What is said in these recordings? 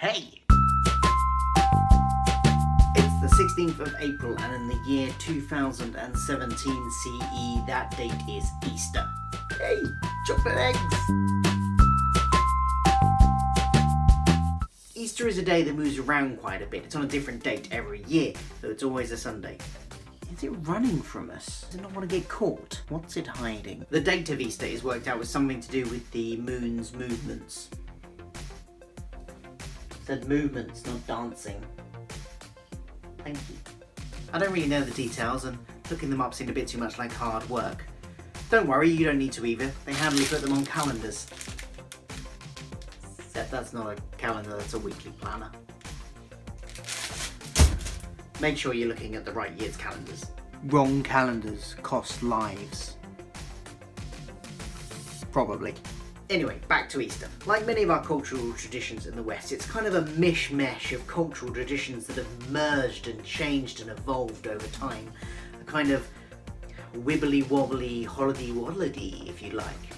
Hey! It's the 16th of April, and in the year 2017 CE, that date is Easter. Hey! Chocolate eggs! Easter is a day that moves around quite a bit. It's on a different date every year, though it's always a Sunday. Is it running from us? Does it not want to get caught? What's it hiding? The date of Easter is worked out with something to do with the moon's movements. It said movements, not dancing. Thank you. I don't really know the details, and looking them up seemed a bit too much like hard work. Don't worry, you don't need to either. They handily put them on calendars. Except that's not a calendar, that's a weekly planner. Make sure you're looking at the right year's calendars. Wrong calendars cost lives. Probably. Anyway, back to Easter. Like many of our cultural traditions in the West, it's kind of a mishmash of cultural traditions that have merged and changed and evolved over time. A kind of wibbly wobbly, hollity waddledy, if you like.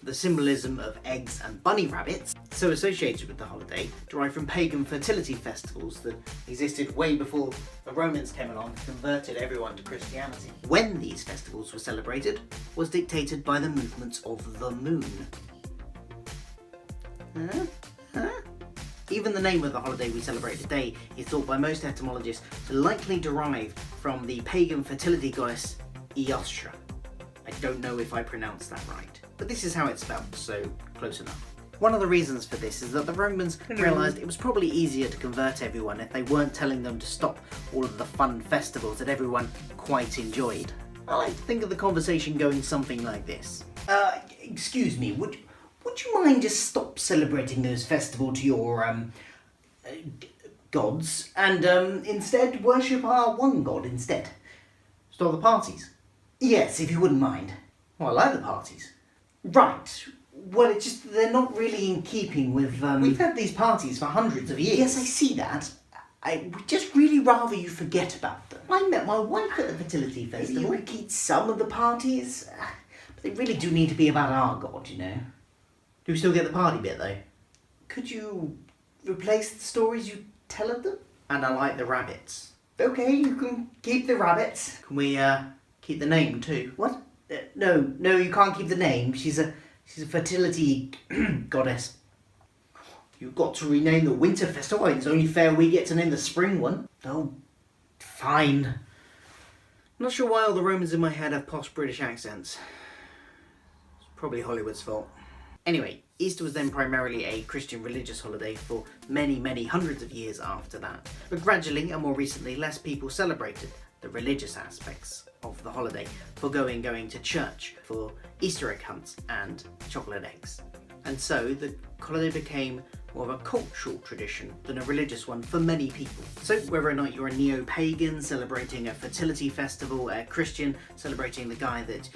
The symbolism of eggs and bunny rabbits, so associated with the holiday, derived from pagan fertility festivals that existed way before the Romans came along and converted everyone to Christianity. When these festivals were celebrated was dictated by the movements of the moon. Even the name of the holiday we celebrate today is thought by most etymologists to likely derive from the pagan fertility goddess Eostra. I don't know if I pronounced that right, but this is how it's spelled, so close enough. One of the reasons for this is that the Romans realised it was probably easier to convert everyone if they weren't telling them to stop all of the fun festivals that everyone quite enjoyed. I like to think of the conversation going something like this. Excuse me, would you mind just stop celebrating those festivals to your, gods, and instead worship our one god instead? Stop the parties? Yes, if you wouldn't mind. Well, I like the parties. Right. Well, it's just they're not really in keeping with, We've had these parties for hundreds of years. Yes, I see that. I would just really rather you forget about them. I met my wife at the fertility festival. Maybe you repeat some of the parties, but they really do need to be about our god, you know. Do we still get the party bit, though? Could you replace the stories you tell of them? And I like the rabbits. Okay, you can keep the rabbits. Can we, keep the name too? What? No, you can't keep the name. She's a fertility goddess. You've got to rename the winter festival. It's only fair we get to name the spring one. Oh, fine. I'm not sure why all the Romans in my head have posh British accents. It's probably Hollywood's fault. Anyway, Easter was then primarily a Christian religious holiday for many, many hundreds of years after that. But gradually, and more recently, less people celebrated the religious aspects of the holiday, going to church for Easter egg hunts and chocolate eggs. And so the holiday became more of a cultural tradition than a religious one for many people. So whether or not you're a neo-pagan celebrating a fertility festival, a Christian celebrating the guy that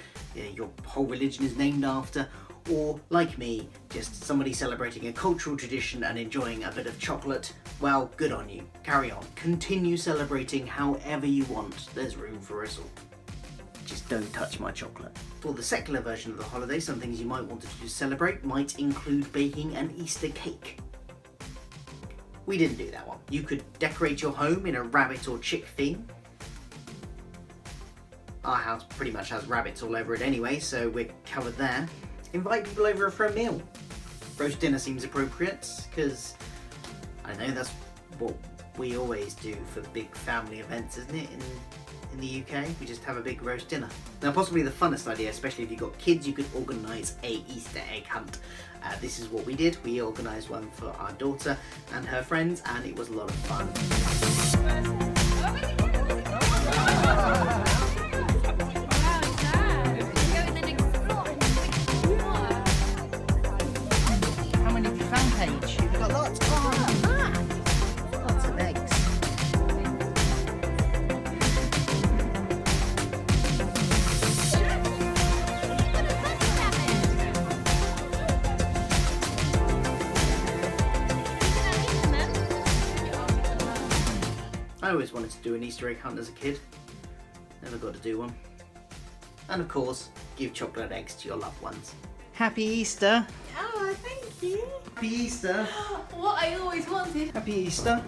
your whole religion is named after, or like me, just somebody celebrating a cultural tradition and enjoying a bit of chocolate, well, good on you. Carry on. Continue celebrating however you want. There's room for us all. Just don't touch my chocolate. For the secular version of the holiday, some things you might want to do to celebrate might include baking an Easter cake. We didn't do that one. You could decorate your home in a rabbit or chick theme. Our house pretty much has rabbits all over it anyway, so we're covered there. Invite people over for a meal. Roast dinner seems appropriate, because, I don't know, that's what we always do for big family events, isn't it, in the UK? We just have a big roast dinner. Now, possibly the funnest idea, especially if you've got kids, you could organise a Easter egg hunt. This is what we did. We organised one for our daughter and her friends, and it was a lot of fun. I always wanted to do an Easter egg hunt as a kid. Never got to do one. And of course, give chocolate eggs to your loved ones. Happy Easter! Oh, thank you. Happy Easter! What I always wanted. Happy Easter!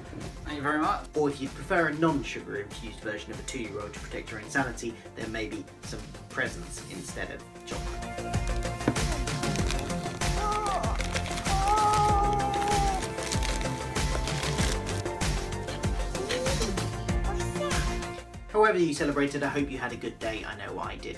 Thank you very much. Or if you'd prefer a non-sugar infused version of a 2-year-old to protect your insanity, then maybe some presents instead of chocolate. However you celebrated, I hope you had a good day. I know I did.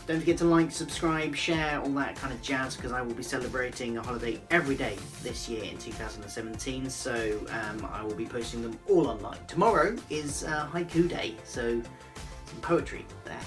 Don't forget to like, subscribe, share, all that kind of jazz, because I will be celebrating a holiday every day this year in 2017, so I will be posting them all online. Tomorrow is Haiku Day, so some poetry there.